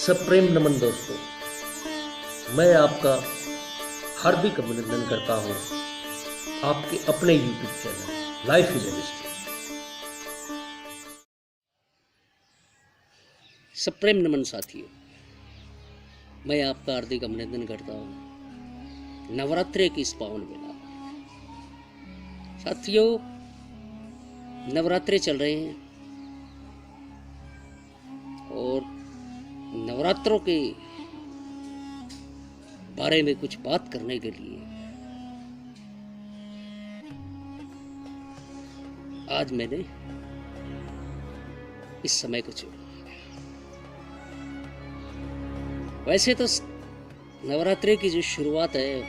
सप्रेम नमन दोस्तों, मैं आपका हार्दिक अभिनंदन करता हूँ आपके अपने YouTube channel life is a mystery. सप्रेम नमन साथियों, मैं आपका हार्दिक अभिनंदन करता हूँ नवरात्रि की इस पावन बेला। साथियों, नवरात्रे चल रहे हैं और नवरात्रों के बारे में कुछ बात करने के लिए आज मैंने इस समय को चुना। वैसे तो नवरात्रि की जो शुरुआत है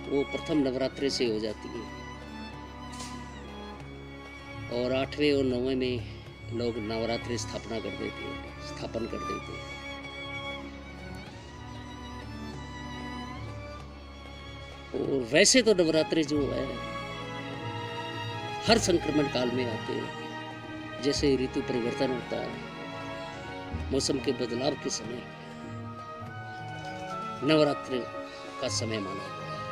वो प्रथम नवरात्रि से हो जाती है और 8वें और 9वें में लोग नवरात्रि स्थापन कर देते हैं। और वैसे तो नवरात्रि जो है हर संक्रमण काल में आते हैं। जैसे ऋतु परिवर्तन होता है, मौसम के बदलाव के समय नवरात्रि का समय माना गया है।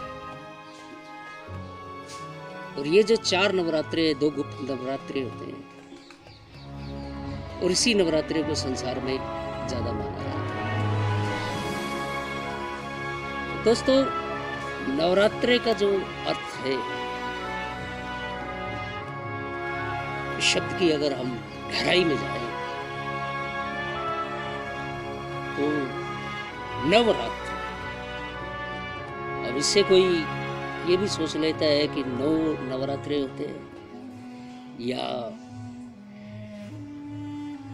और ये जो 4 नवरात्रे, 2 गुप्त नवरात्रे होते हैं और इसी नवरात्रि को संसार में ज्यादा माना जाता है। दोस्तों, नवरात्रि का जो अर्थ है, शब्द की अगर हम गहराई में जाएं तो नवरात्र, अब इससे कोई ये भी सोच लेता है कि 9 नवरात्रे होते हैं, या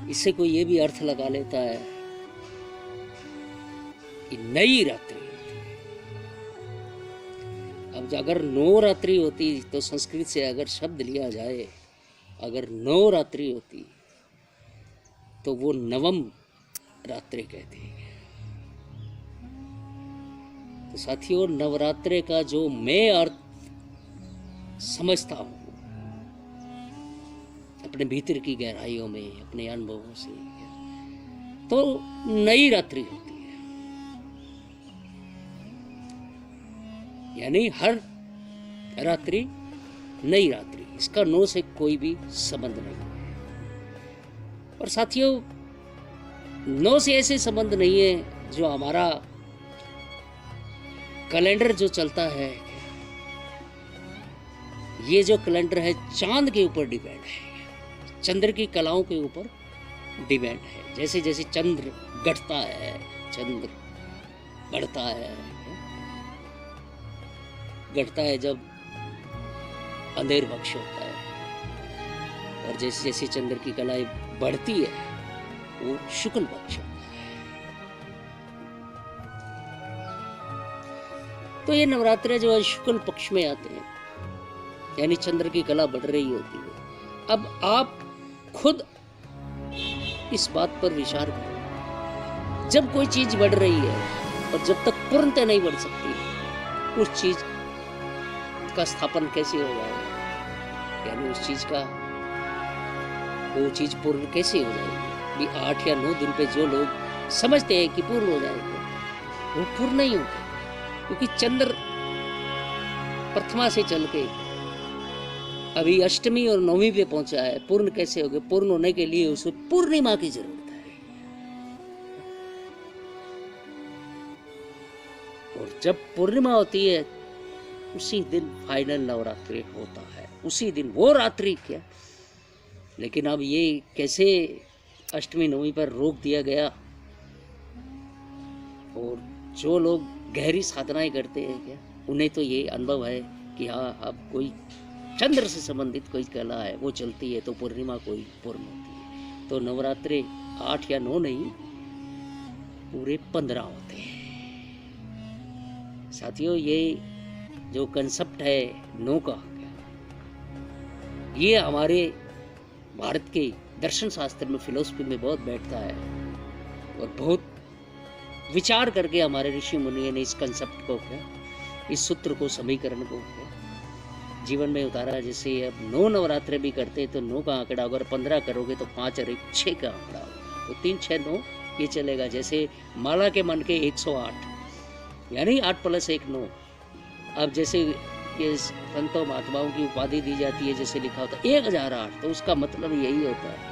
इससे कोई ये भी अर्थ लगा लेता है कि नई रात्रि। अब अगर 9 रात्रि होती तो संस्कृत से अगर शब्द लिया जाए, अगर 9 रात्रि होती तो वो नवम रात्रि कहते हैं। तो साथियों, नवरात्रि का जो मैं अर्थ समझता हूँ अपने भीतर की गहराइयों में, अपने अनुभवों से, तो नई रात्रि होती है। यानी हर रात्रि नई रात्रि, इसका 9 से कोई भी संबंध नहीं है। और साथियों, 9 से ऐसे संबंध नहीं है जो हमारा कैलेंडर जो चलता है, ये जो कैलेंडर है चांद के ऊपर डिपेंड है, चंद्र की कलाओं के ऊपर डिपेंड है। जैसे जैसे चंद्र घटता है, चंद्र बढ़ता है, घटता है जब अंधेर पक्ष होता है, और जैसे जैसे चंद्र की कलाएं बढ़ती है वो शुक्ल पक्ष होता है। तो ये नवरात्रे जो है शुक्ल पक्ष में आते हैं, यानी चंद्र की कला बढ़ रही होती है। अब आप खुद इस बात पर विचार करें, जब कोई चीज बढ़ रही है और जब तक पूर्णतः नहीं बढ़ सकती, उस चीज का स्थापन कैसे होगा, यानी उस चीज का वो चीज पूर्ण कैसे हो जाएगी। 8 या 9 दिन पे जो लोग समझते हैं कि पूर्ण हो जाएंगे, वो पूर्ण नहीं होते, क्योंकि चंद्र प्रथमा से चल के अभी अष्टमी और नवमी पे पहुंचा है। पूर्ण कैसे हो गए? पूर्ण होने के लिए उसे पूर्णिमा की जरूरत है। और जब पूर्णिमा होती है उसी दिन फाइनल नवरात्रि होता है, उसी दिन वो रात्रि क्या। लेकिन अब ये कैसे अष्टमी नवमी पर रोक दिया गया, और जो लोग गहरी साधनाएं करते हैं क्या, उन्हें तो ये अनुभव है कि हाँ, अब कोई चंद्र से संबंधित कोई कला है वो चलती है तो पूर्णिमा कोई पूर्ण होती है। तो नवरात्रि 8 या 9 नहीं, पूरे 15 होते हैं। साथियों, ये जो कंसेप्ट है 9 का, ये हमारे भारत के दर्शन शास्त्र में, फिलोसफी में बहुत बैठता है, और बहुत विचार करके हमारे ऋषि मुनियों ने इस कंसेप्ट को क्या, इस सूत्र को, समीकरण को क्या जीवन में उतारा। जैसे अब 9 नवरात्रे भी करते तो 9 का आंकड़ा, अगर 15 करोगे तो 5 और 1 6 का आंकड़ा होगा, तो 3 6 9 ये चलेगा। जैसे माला के मन के 108 यानी 8 + 1 9। अब जैसे ये संतों महात्माओं की उपाधि दी जाती है, जैसे लिखा होता है 1008, तो उसका मतलब यही होता है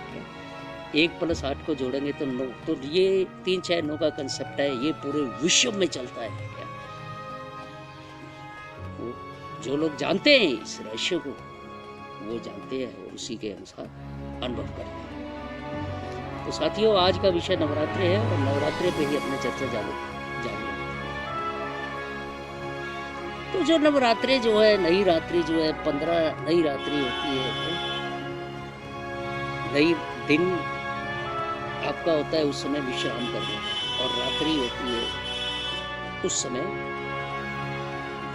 1 + 8 को जोड़ेंगे तो 9। तो ये 3 6 9 का कंसेप्ट है, ये पूरे विश्व में चलता है क्या। जो लोग जानते हैं इस रहस्य को, वो जानते हैं और उसी के अनुसार अनुभव करते हैं। तो साथियों, आज का विषय नवरात्रि है और नवरात्रि पे ही अपनी चर्चा जारी। तो जो नवरात्रि जो है, नई रात्रि जो है, 15 नई रात्रि होती है, नई दिन आपका होता है उस समय विश्राम करने का, और रात्रि होती है उस समय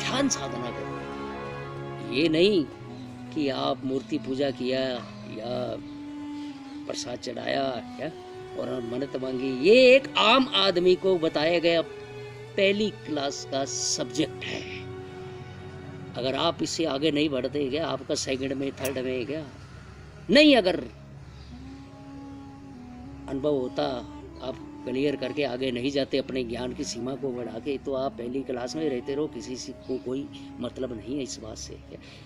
ध्यान साधना करना। ये नहीं कि आप मूर्ति पूजा किया या प्रसाद चढ़ाया या और मन्नत मांगी। ये एक आम आदमी को बताया गया पहली क्लास का सब्जेक्ट है। अगर आप इससे आगे नहीं बढ़ते क्या, आपका सेकंड में थर्ड में क्या नहीं, अगर अनुभव होता, आप क्लियर करके आगे नहीं जाते अपने ज्ञान की सीमा को बढ़ा के, तो आप पहली क्लास में रहते रहो, किसी से को कोई मतलब नहीं है इस बात से।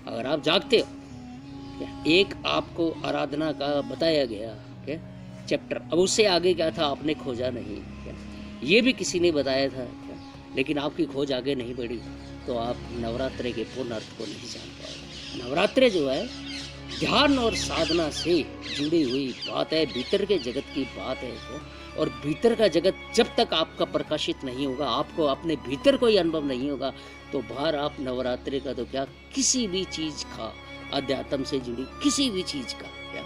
अगर आप जागते हो, एक आपको आराधना का बताया गया क्या चैप्टर, अब उससे आगे क्या था आपने खोजा नहीं क्या, ये भी किसी ने बताया था क्या, लेकिन आपकी खोज आगे नहीं बढ़ी, तो आप नवरात्रि के पूर्ण अर्थ को नहीं जान पाओगे। नवरात्रि जो है ध्यान और साधना से जुड़ी हुई बात है, भीतर के जगत की बात है। और भीतर का जगत जब तक आपका प्रकाशित नहीं होगा, आपको अपने भीतर कोई अनुभव नहीं होगा, तो बाहर आप नवरात्रि का तो क्या, किसी भी चीज का, अध्यात्म से जुड़ी किसी भी चीज का क्या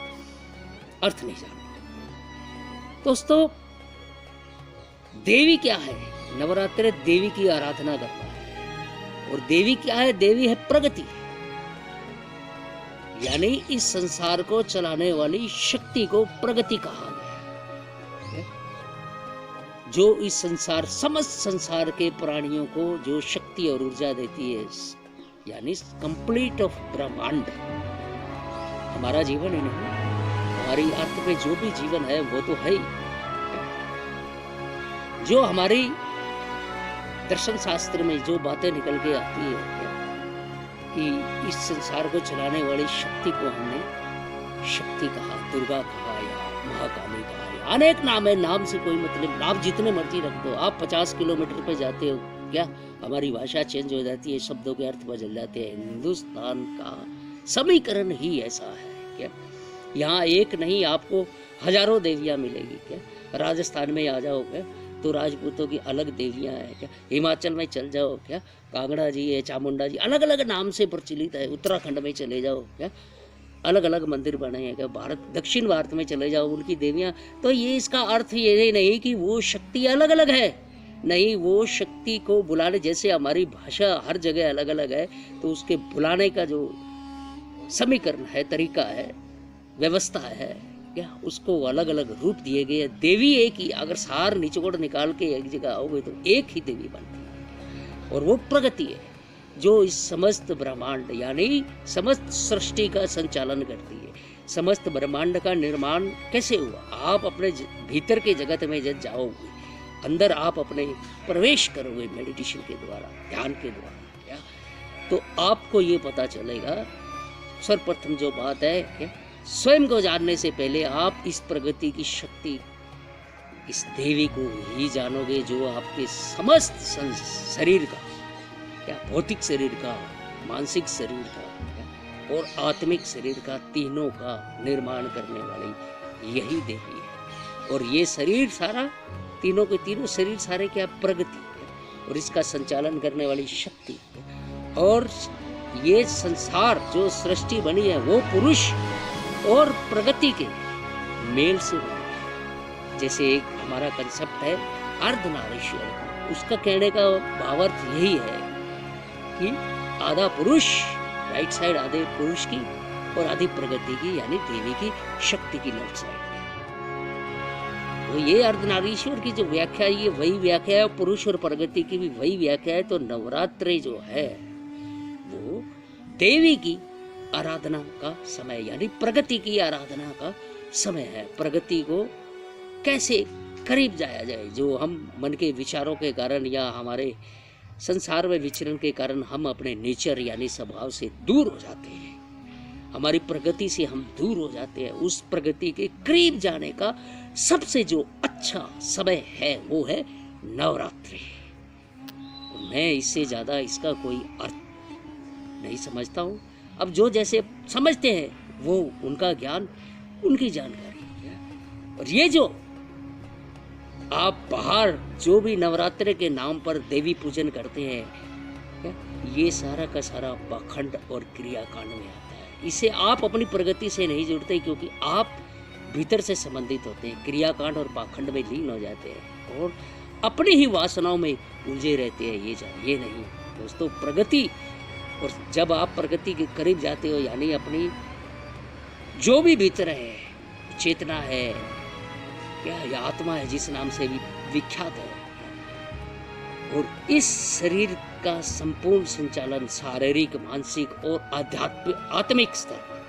अर्थ नहीं जानते। दोस्तों, देवी क्या है? नवरात्रि देवी की आराधना करता है। और देवी क्या है? देवी है प्रगति, यानी इस संसार को चलाने वाली शक्ति को प्रगति कहा गया है। जो इस संसार, समस्त संसार के प्राणियों को जो शक्ति और ऊर्जा देती है, यानी कंप्लीट ऑफ ब्रह्मांड। हमारा जीवन ही नहीं, हमारी अर्थ में जो भी जीवन है वो तो है ही। जो हमारी दर्शन शास्त्र में जो बातें निकल के आती है कि इस संसार को चलाने वाली शक्ति को हमने शक्ति कहा, दुर्गा कहा या महाकाली कहा, या अनेक नाम है। नाम से कोई मतलब, नाम जितने मर्जी रख दो। आप 50 किलोमीटर पे जाते हो क्या, हमारी भाषा चेंज हो जाती है, शब्दों के अर्थ बदल जाते हैं। हिंदुस्तान का समीकरण ही ऐसा है क्या, यहाँ एक नहीं आपको हजारों देवियां मिलेगी क्या। राजस्थान में आ जाओ क्या, तो राजपूतों की अलग देवियां हैं क्या। हिमाचल में चल जाओ क्या, कांगड़ा जी है, चामुंडा जी, अलग अलग नाम से प्रचलित है। उत्तराखंड में चले जाओ क्या, अलग अलग मंदिर बने हैं क्या। भारत, दक्षिण भारत में चले जाओ, उनकी देवियां। तो ये इसका अर्थ ये नहीं कि वो शक्ति अलग अलग है, नहीं, वो शक्ति को बुलाने, जैसे हमारी भाषा हर जगह अलग अलग है, तो उसके बुलाने का जो समीकरण है, तरीका है, व्यवस्था है क्या, उसको अलग अलग रूप दिए गए। देवी एक ही, अगर सार निचोड़ निकाल के एक जगह आओगे तो एक ही देवी बनती है, और वो प्रगति है जो इस समस्त ब्रह्मांड यानी समस्त सृष्टि का संचालन करती है। समस्त ब्रह्मांड का निर्माण कैसे हुआ? आप अपने भीतर के जगत में जब जाओगे, अंदर आप अपने प्रवेश करोगे मेडिटेशन के द्वारा, ध्यान के द्वारा क्या, तो आपको ये पता चलेगा। सर्वप्रथम जो बात है क्या, स्वयं को जानने से पहले आप इस प्रगति की शक्ति, इस देवी को ही जानोगे, जो आपके समस्त शरीर का क्या, भौतिक शरीर का, मानसिक शरीर का क्या, और आत्मिक शरीर का, तीनों का निर्माण करने वाली यही देवी है। और ये शरीर सारा, तीनों के तीनों शरीर सारे क्या, प्रगति है, और इसका संचालन करने वाली शक्ति है। और ये संसार जो सृष्टि बनी है वो पुरुष और प्रगति के मेल से बनी। जैसे एक हमारा कंसेप्ट है अर्धनारीश्वर, उसका कहने का भावार्थ यही है कि आधा पुरुष, राइट साइड आधे पुरुष की और आधी प्रगति की, यानी देवी की शक्ति की लेफ्ट साइड। तो ये अर्धनारीश्वर की जो व्याख्या, ये वही व्याख्या है, पुरुष और प्रगति की भी वही व्याख्या है। तो नवरात्रि जो है वो देवी की आराधना का समय, यानी प्रगति की आराधना का समय है। प्रगति को कैसे करीब जाया जाए, जो हम मन के विचारों के कारण या हमारे संसार में विचरण के कारण हम अपने नेचर यानी स्वभाव से दूर हो जाते हैं, हमारी प्रगति से हम दूर हो जाते हैं, उस प्रगति के करीब जाने का सबसे जो अच्छा समय है वो है नवरात्रि। मैं इससे ज़्यादा इसका कोई अर्थ नहीं समझता हूँ। अब जो जैसे समझते हैं वो उनका ज्ञान, उनकी जानकारी है। और ये जो आप बाहर जो भी नवरात्रि के नाम पर देवी पूजन करते हैं, ये सारा का सारा पाखंड और क्रियाकांड में आता है। इसे आप अपनी प्रगति से नहीं जुड़ते, क्योंकि आप भीतर से संबंधित होते हैं, क्रियाकांड और पाखंड में लीन हो जाते हैं और अपनी ही वासनाओं में उलझे रहते हैं। ये नहीं दोस्तों, प्रगति, और जब आप प्रगति के करीब जाते हो यानी अपनी जो भी भीतर है, चेतना है या आत्मा है जिस नाम से भी विख्यात है, और इस शरीर का संपूर्ण संचालन शारीरिक, मानसिक और आत्मिक स्तर पर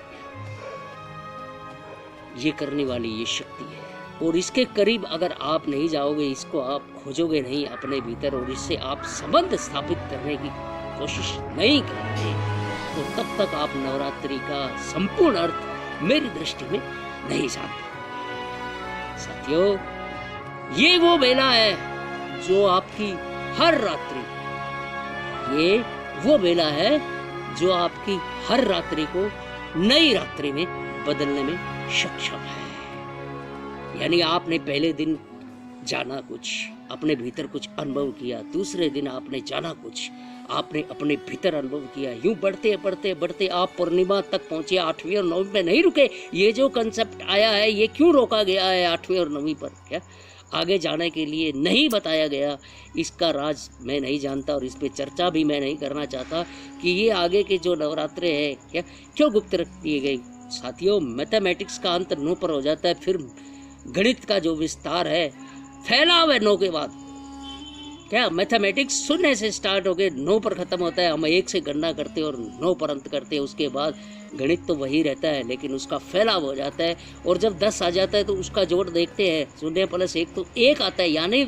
ये करने वाली ये शक्ति है। और इसके करीब अगर आप नहीं जाओगे, इसको आप खोजोगे नहीं अपने भीतर और इससे आप संबंध स्थापित करने की कोशिश नहीं करोगे, तो तब तक आप नवरात्रि का संपूर्ण अर्थ मेरी दृष्टि में नहीं जानते। साथियों, ये वो बेला है जो आपकी हर रात्रि, ये वो बेला है जो आपकी हर रात्रि को नई रात्रि में बदलने में सक्षम है। यानी आपने पहले दिन जाना कुछ, अपने भीतर कुछ अनुभव किया, दूसरे दिन आपने जाना कुछ, आपने अपने भीतर अनुभव किया, यूं बढ़ते बढ़ते बढ़ते आप पूर्णिमा तक पहुंचे। 8वीं और 9वीं में नहीं रुके। ये जो कंसेप्ट आया है ये क्यों रोका गया है 8वीं और 9वीं पर? क्या आगे जाने के लिए नहीं बताया गया? इसका राज मैं नहीं जानता और इस पर चर्चा भी मैं नहीं करना चाहता कि ये आगे के जो नवरात्रे हैं क्या क्यों गुप्त रख दिए गए। साथियों, मैथमेटिक्स का अंत 9 पर हो जाता है, फिर गणित का जो विस्तार है फैला हुआ 9 के बाद। क्या मैथमेटिक्स 0 से स्टार्ट होकर 9 पर खत्म होता है, हम 1 से गणना करते हैं और 9 पर अंत करते हैं। उसके बाद गणित तो वही रहता है लेकिन उसका फैलाव हो जाता है, और जब 10 आ जाता है तो उसका जोड़ देखते हैं, 0 + 1 तो 1 आता है। यानी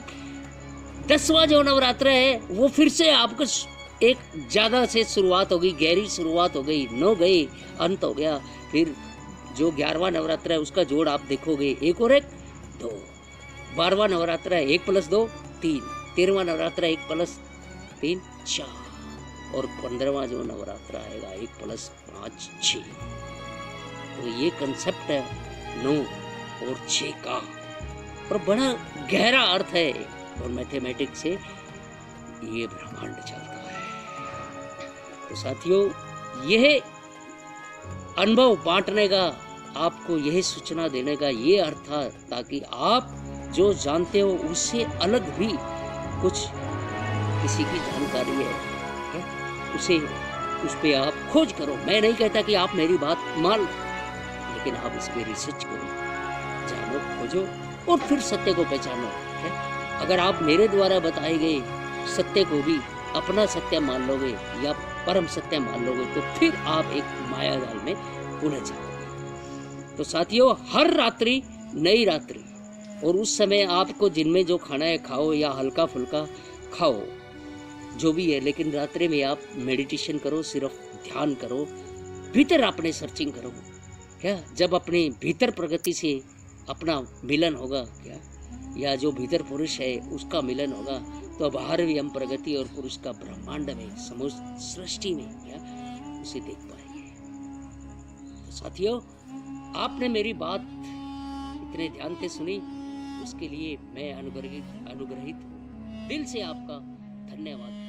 10वां जो नवरात्र है वो फिर से आपको एक ज़्यादा से शुरुआत होगी, गहरी शुरुआत हो गई, 9 गई, अंत हो गया। फिर जो 11वां नवरात्र है उसका जोड़ आप देखोगे, 1 और 1 2। 12वां नवरात्र है 1 + 2 3। 13वां नवरात्र 1 + 3 4। और 15वां जो नवरात्र आएगा 1 + 5 6। तो ये कंसेप्ट है 9 और 6 का, और बड़ा गहरा अर्थ है, और मैथमेटिक्स से ये ब्रह्मांड चलता है। तो साथियों, यह अनुभव बांटने का, आपको यही सूचना देने का ये अर्थ था, ताकि आप जो जानते हो उससे अलग भी कुछ किसी की जानकारी है उसे उस पे आप खोज करो। मैं नहीं कहता कि आप मेरी बात मान लो, लेकिन आप इस पे रिसर्च करो, जानो, खोजो और फिर सत्य को पहचानो। अगर आप मेरे द्वारा बताए गए सत्य को भी अपना सत्य मान लोगे या परम सत्य मान लोगे, तो फिर आप एक माया जाल में उलझ जाओगे। तो साथियों, हर रात्रि नई रात्रि, और उस समय आपको दिन में जो खाना है खाओ या हल्का फुल्का खाओ, जो भी है, लेकिन रात्रि में आप मेडिटेशन करो, सिर्फ ध्यान करो, भीतर अपने सर्चिंग करो। क्या जब अपने भीतर प्रगति से अपना मिलन होगा, क्या या जो भीतर पुरुष है उसका मिलन होगा, तो बाहर भी हम प्रगति और पुरुष का ब्रह्मांड में, समस्त सृष्टि में क्या उसे देख पाएंगे। तो साथियों, आपने मेरी बात इतने ध्यान से सुनी, उसके लिए मैं अनुग्रहित हूँ। दिल से आपका धन्यवाद।